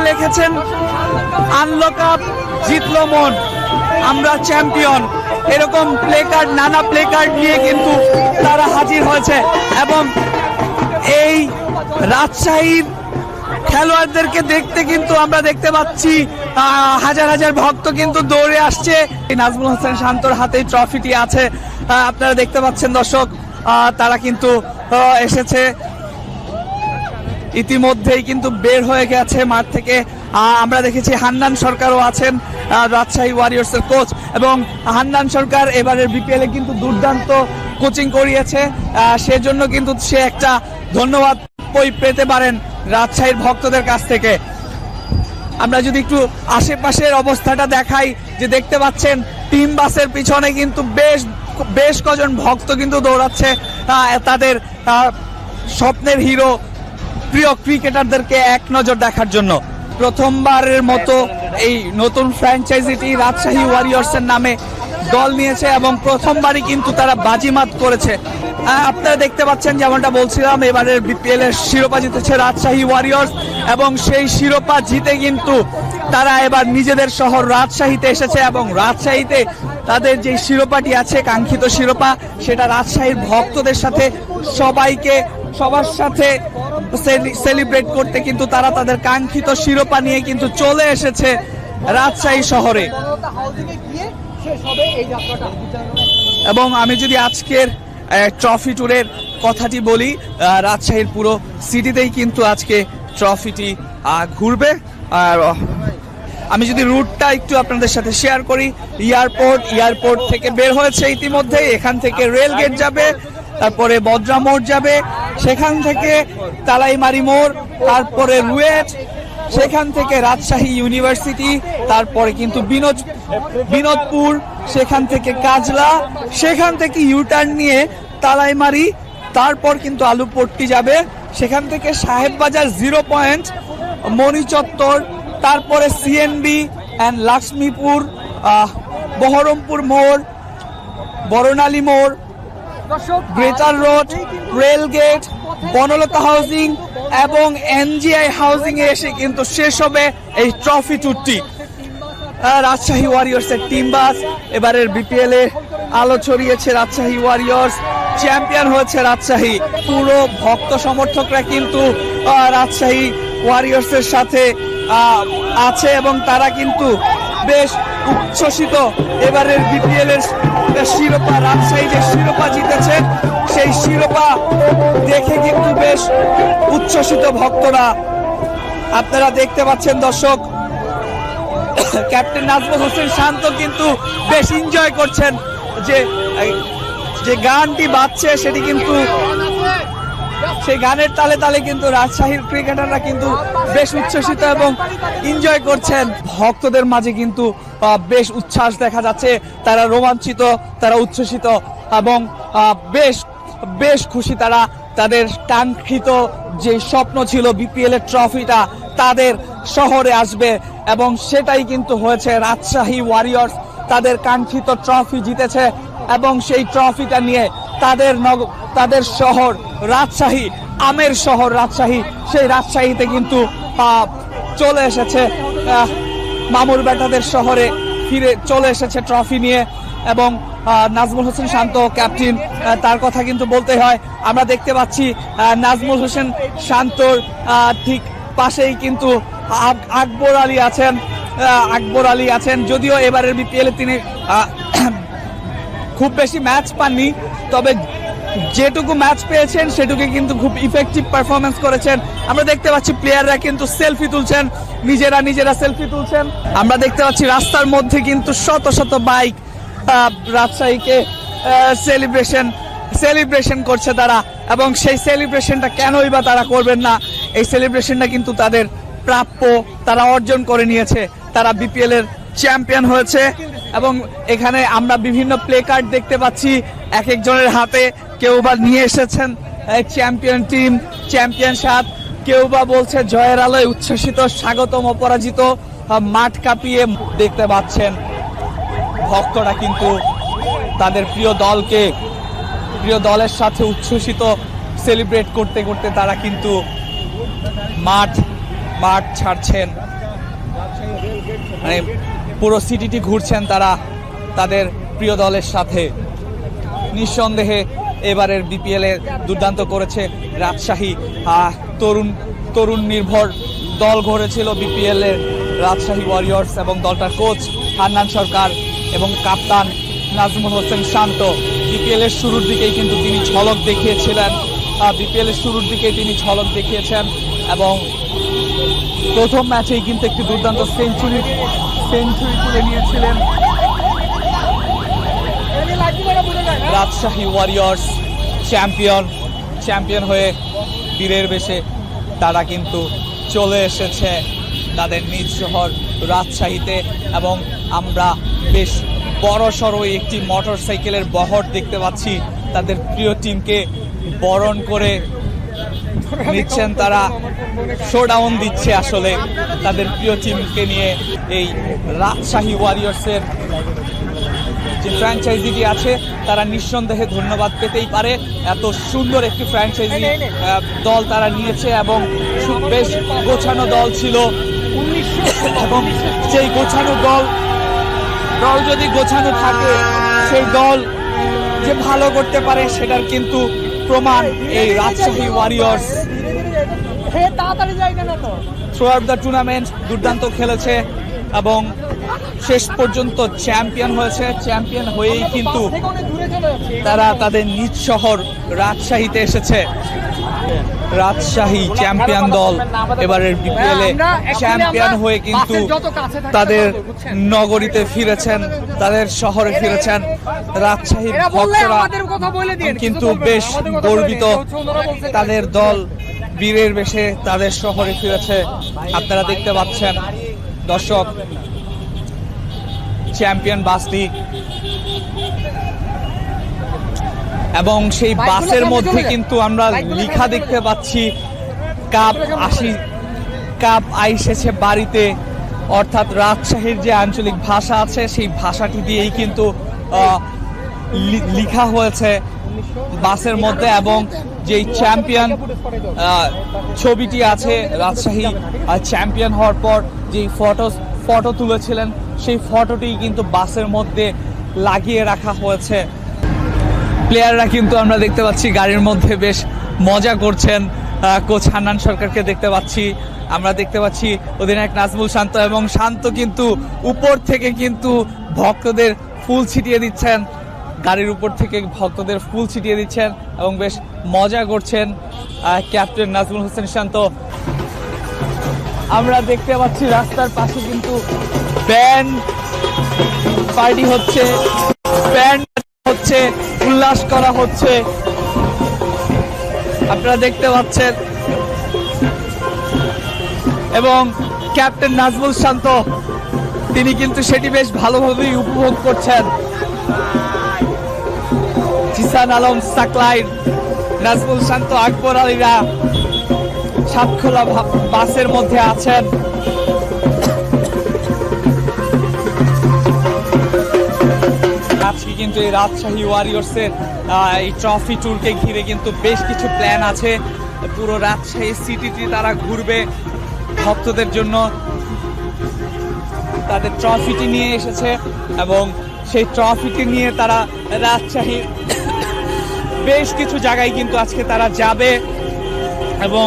লিখেছেন unlock up, জিতলো মন, আমরা চ্যাম্পিয়ন, এরকম প্লেকার্ড, নানা প্লেকার্ড নিয়ে কিন্তু তারা হাজির হয়েছে। এবং এই রাজশাহীর খেলোয়াড়দেরকে দেখতে কিন্তু আমরা দেখতে পাচ্ছি হাজার হাজার ভক্ত কিন্তু দৌড়ে আসছে। নাজমুল হোসেন শান্তর হাতে ট্রফিটি আছে, আপনারা দেখতে পাচ্ছেন দর্শক, তারা কিন্তু এসেছে, ইতিমধ্যেই কিন্তু বের হয়ে গেছে মাঠ থেকে। আমরা দেখেছি হান্নান সরকারও আছেন, রাজশাহী ওয়ারিয়র্সের কোচ, এবং হান্নান সরকার এবারের বিপিএল এ কিন্তু দুর্দান্ত কোচিং করিয়েছে, সেজন্য কিন্তু সে একটা ধন্যবাদ পেতে পারেন রাজশাহীর ভক্তদের কাছ থেকে। আমরা যদি একটু আশেপাশের অবস্থাটা দেখাই, যে দেখতে পাচ্ছেন টিম বাসের পিছনে কিন্তু বেশ কজন ভক্ত কিন্তু দৌড়াচ্ছে তাদের স্বপ্নের হিরো, প্রিয় ক্রিকেটারদেরকে এক নজর দেখার জন্য। প্রথমবারের মতো এই নতুন ফ্র্যাঞ্চাইজিটি রাজশাহী ওয়ারিয়র্সের নামে দল নিয়েছে এবং প্রথমবারই কিন্তু তারা বাজিমাত করেছে। আপনারা দেখতে পাচ্ছেন, যেমনটা বলছিলাম, এবারের বিপিএল এর শিরোপা জিতেছে রাজশাহী ওয়ারিয়র্স, এবং সেই শিরোপা জিতে কিন্তু তারা এবার নিজেদের শহর রাজশাহীতে এসেছে, এবং রাজশাহীতে তাদের যে শিরোপাটি আছে, কাঙ্ক্ষিত শিরোপা, সেটা রাজশাহীর ভক্তদের সাথে সবার সাথে সেলিব্রেট করতে কিন্তু তারা তাদের কাঙ্ক্ষিত শিরোপা নিয়ে কিন্তু চলে এসেছে রাজশাহী শহরে। এবং আমি যদি আজকের ট্রফি ট্যুরের কথাটি বলি, রাজশাহীর পুরো সিটিতেই কিন্তু আজকে ট্রফিটি ঘুরবে। আর আমি যদি রুটটা একটু আপনাদের সাথে শেয়ার করি, এয়ারপোর্ট থেকে বের হয়েছে ইতিমধ্যে, এখান থেকে রেল গেট যাবে, তারপরে বদরা মোড় যাবে, সেখান থেকে তালাইমারি মোড়, তারপরে রুয়েট, সেখান থেকে রাজশাহী ইউনিভার্সিটি, তারপরে কিন্তু বিনোদপুর, সেখান থেকে কাজলা, সেখান থেকে ইউটার্ন নিয়ে তালাইমারি, তারপর কিন্তু আলুপট্টি যাবে, সেখান থেকে সাহেববাজার 0 পয়েন্ট, মণি চত্বর, তারপরে সিএনবি অ্যান্ড লক্ষ্মীপুর, বহরমপুর মোড়, বরণালী মোড়, greater road, rail gate, Banalata housing এবং এনজিআই হাউজিং এ এসে কিন্তু শেষ হবে এই ট্রফি ট্যুরটি। রাজশাহী ওয়ারিয়র্সের টিম বাস, এবারের বিপিএল এ আলো ছড়িয়েছে রাজশাহী ওয়ারিয়র্স, চ্যাম্পিয়ন হয়েছে রাজশাহী। পুরো ভক্ত সমর্থকরা কিন্তু রাজশাহী ওয়ারিয়র্সের সাথে আছে এবং তারা কিন্তু বেশ উচ্ছ্বসিত। এবারের বিপিএল এর শিরোপা, রাজশাহী যে শিরোপা জিতেছে, সেই শিরোপা দেখে কিন্তু বেশ উচ্ছ্বসিত ভক্তরা। আপনারা দেখতে পাচ্ছেন দর্শক, ক্যাপ্টেন নাজমুল হোসেন শান্ত কিন্তু বেশ এনজয় করছেন, যে গানটি বাজছে সেটি কিন্তু, সেই গানের তালে তালে কিন্তু রাজশাহীর ক্রিকেটাররা কিন্তু বেশ উচ্ছ্বসিত এবং এনজয় করছেন। ভক্তদের মাঝে কিন্তু বেশ উচ্ছ্বাস দেখা যাচ্ছে, তারা রোমাঞ্চিত, তারা উচ্ছ্বসিত এবং বেশ খুশি। তারা তাদের কাঙ্ক্ষিত যে স্বপ্ন ছিল বিপিএল এর ট্রফিটা তাদের শহরে আসবে, এবং সেটাই কিন্তু হয়েছে। রাজশাহী ওয়ারিয়র্স তাদের কাঙ্ক্ষিত ট্রফি জিতেছে এবং সেই ট্রফিটা নিয়ে তাদের শহর রাজশাহী, আমের শহর রাজশাহী, সেই রাজশাহীতে কিন্তু চলে এসেছে, মামুর বেটাদের শহরে ফিরে চলে এসেছে ট্রফি নিয়ে। এবং নাজমুল হোসেন শান্ত ক্যাপ্টেন, তার কথা কিন্তু বলতে হয়। আমরা দেখতে পাচ্ছি নাজমুল হোসেন শান্তর ঠিক পাশেই কিন্তু আকবর আলী আছেন। যদিও এবারের বিপিএল এ তিনি খুব বেশি ম্যাচ পাননি, তবে যেটুকু ম্যাচ পেয়েছেন সেটুকু কিন্তু খুব ইফেক্টিভ পারফরমেন্স করেছেন। আমরা দেখতে পাচ্ছি প্লেয়াররা কিন্তু সেলফি তুলছেন, নিজেরা সেলফি তুলছেন। আমরা দেখতে পাচ্ছি রাস্তার মধ্যে কিন্তু শত শত বাইক রাজশাহীকে সেলিব্রেশন করছে তারা, এবং সেই সেলিব্রেশনটা কেনই বা তারা করবেন না। এই সেলিব্রেশনটা কিন্তু তাদের প্রাপ্য, তারা অর্জন করে নিয়েছে, তারা বিপিএল এর চ্যাম্পিয়ন হয়েছে। এবং এখানে আমরা বিভিন্ন প্লে কার্ড দেখতে পাচ্ছি এক একজনের হাতে, কেউ বা নিয়ে এসেছেন চ্যাম্পিয়ন টিম, চ্যাম্পিয়ন সাত, কেউ বা বলছে জয়ের আলোয় উচ্ছ্বসিত, স্বাগতম অপরাজিত, মাঠ কাঁপিয়ে। দেখতে পাচ্ছেন ভক্তরা কিন্তু তাদের প্রিয় দলের সাথে উচ্ছ্বসিত সেলিব্রেট করতে করতে তারা কিন্তু মাঠ ছাড়ছেন। মানে পুরো সিটিটি ঘুরছেন তারা তাদের প্রিয় দলের সাথে। নিঃসন্দেহে এবারের বিপিএল এ দুর্দান্ত করেছে রাজশাহী। তরুণ নির্ভর দল গড়েছিল বিপিএল এর রাজশাহী ওয়ারিয়র্স, এবং দলটার কোচ হান্নান সরকার এবং কাপ্তান নাজমুল হোসেন শান্ত। বিপিএল এর শুরুর দিকেই কিন্তু তিনি ঝলক দেখিয়েছিলেন, এবং প্রথম ম্যাচেই কিন্তু একটি দুর্দান্ত সেঞ্চুরি তুলে নিয়েছিলেন রাজশাহী ওয়ারিয়র্স। চ্যাম্পিয়ন হয়ে বীরের বেশে তারা কিন্তু চলে এসেছে তাদের নিজ শহর রাজশাহীতে, এবং আমরা বেশ বড়সড় একটি মোটরসাইকেলের বহর দেখতে পাচ্ছি। তাদের প্রিয় টিমকে বরণ করে নিচ্ছেন তারা, শোডাউন দিচ্ছে আসলে তাদের প্রিয় টিমকে নিয়ে। এই রাজশাহী ওয়ারিয়র্সের যে ফ্র্যাঞ্চাইজিটি আছে তারা নিঃসন্দেহে ধন্যবাদ পেতেই পারে। এত সুন্দর একটি ফ্র্যাঞ্চাইজি দল তারা নিয়েছে, এবং বেশ গোছানো দল ছিল, এবং সেই গোছানো দল যদি গোছানো থাকে, সেই দল যে ভালো করতে পারে সেটার কিন্তু প্রমাণ এই Rajshahi Warriors. Through out the tournament দুর্দান্ত খেলেছে এবং শেষ পর্যন্ত চ্যাম্পিয়ন হয়েছে। চ্যাম্পিয়ন হয়েই কিন্তু তারা তাদের নিজ শহর রাজশাহীতে এসেছে। রাজশাহী চ্যাম্পিয়ন দল এবারের বিপিএল এ চ্যাম্পিয়ন হয়ে কিন্তু তাদের নগরীতে ফিরেছেন, তাদের শহরে ফিরেছেন। রাজশাহীর ভক্তরা কিন্তু বেশ গর্বিত, তাদের দল বীরের বেশে তাদের শহরে ফিরেছে। আপনারা দেখতে পাচ্ছেন দর্শক, চ্যাম্পিয়ন বাসটি, এবং সেই বাসের মধ্যে কিন্তু আমরা লেখা দেখতে পাচ্ছি কাপ আইসেছে বাড়িতে, অর্থাৎ রাজশাহীর যে আঞ্চলিক ভাষা আছে সেই ভাষাটি দিয়েই কিন্তু লেখা হয়েছে বাসের মধ্যে। এবং যেই চ্যাম্পিয়ন ছবিটি আছে, রাজশাহী চ্যাম্পিয়ন হওয়ার পর যেই ফটো তুলেছিলেন সেই ফটোটি কিন্তু বাসের মধ্যে লাগিয়ে রাখা হয়েছে। প্লেয়াররা কিন্তু আমরা দেখতে পাচ্ছি গাড়ির মধ্যে বেশ মজা করছেন। কোচ হান্নান সরকারকে দেখতে পাচ্ছি, আমরা দেখতে পাচ্ছি অধিনায়ক নাজমুল শান্ত, এবং শান্ত কিন্তু উপর থেকে কিন্তু ভক্তদের ফুল ছিটিয়ে দিচ্ছেন, গাড়ির উপর থেকে ভক্তদের ফুল ছিটিয়ে দিচ্ছেন এবং বেশ মজা করছেন ক্যাপ্টেন নাজমুল হোসেন শান্ত। আমরা দেখতে পাচ্ছি রাস্তার পাশে কিন্তু ব্যান্ড পার্টি হচ্ছে, উল্লাস করা হচ্ছে, আপনারা দেখতে পাচ্ছেন। এবং ক্যাপ্টেন নাজমুল শান্ত তিনি কিন্তু সেটি বেশ ভালোভাবেই উপভোগ করছেন। জিসান আলম সাকলাইন, নাজমুল শান্ত, আকবর আলীরা সাতখোলা বাসের মধ্যে আছেন। আজকে কিন্তু এই রাজশাহী ওয়ারিয়র্সের এই ট্রফি ট্যুরকে ঘিরে কিন্তু বেশ কিছু প্ল্যান আছে। পুরো রাজশাহী সিটিটি তারা ঘুরবে, ভক্তদের জন্য তাদের ট্রফিটি নিয়ে এসেছে, এবং সেই ট্রফিটি নিয়ে তারা রাজশাহীর বেশ কিছু জায়গায় কিন্তু আজকে তারা যাবে এবং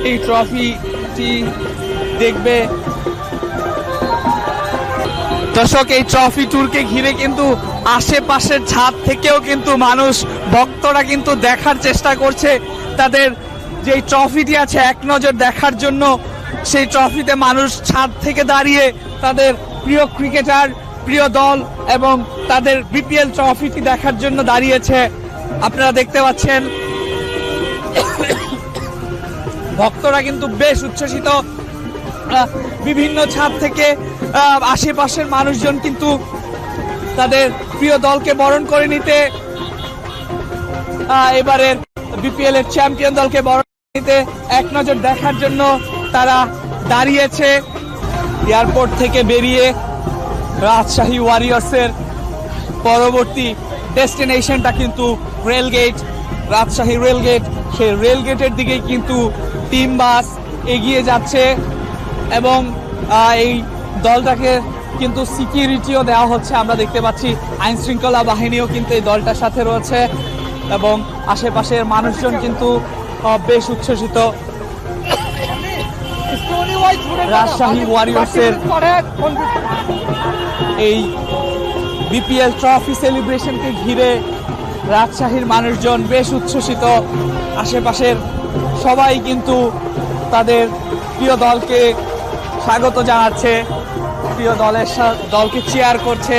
এই ট্রফিটি দেখবে। দর্শক, এই ট্রফি ট্যুরকে ঘিরে কিন্তু আশেপাশের ছাদ থেকেও কিন্তু মানুষ, ভক্তরা কিন্তু দেখার চেষ্টা করছে তাদের যে ট্রফিটি আছে এক নজর দেখার জন্য। সেই ট্রফিতে মানুষ ছাদ থেকে দাঁড়িয়ে তাদের প্রিয় ক্রিকেটার, প্রিয় দল এবং তাদের বিপিএল ট্রফিটি দেখার জন্য দাঁড়িয়েছে। আপনারা দেখতে পাচ্ছেন ভক্তরা কিন্তু বেশ উচ্ছ্বসিত। বিভিন্ন ছাদ থেকে আশেপাশের মানুষজন কিন্তু তাদের প্রিয় দলকে বরণ করে নিতে, এবারের বিপিএল এর চ্যাম্পিয়ন দলকে বরণ করে নিতে এক নজর দেখার জন্য তারা দাঁড়িয়েছে। এয়ারপোর্ট থেকে বেরিয়ে রাজশাহী ওয়ারিয়র্সের পরবর্তী ডেস্টিনেশনটা কিন্তু রেলগেট, রাজশাহী রেলগেট। সেই রেলগেটের দিকেই কিন্তু টিম বাস এগিয়ে যাচ্ছে এবং এই দলটাকে কিন্তু সিকিউরিটিও দেওয়া হচ্ছে। আমরা দেখতে পাচ্ছি আইন শৃঙ্খলা বাহিনীও কিন্তু এই দলটার সাথে রয়েছে এবং আশেপাশের মানুষজন কিন্তু বেশ উচ্ছ্বসিত। রাজশাহী ওয়ারিয়র্সের এই বিপিএল ট্রফি সেলিব্রেশনকে ঘিরে রাজশাহীর মানুষজন বেশ উচ্ছ্বসিত। আশেপাশের সবাই কিন্তু তাদের প্রিয় দলকে স্বাগত জানাচ্ছে, প্রিয় দলকে চিয়ার করছে।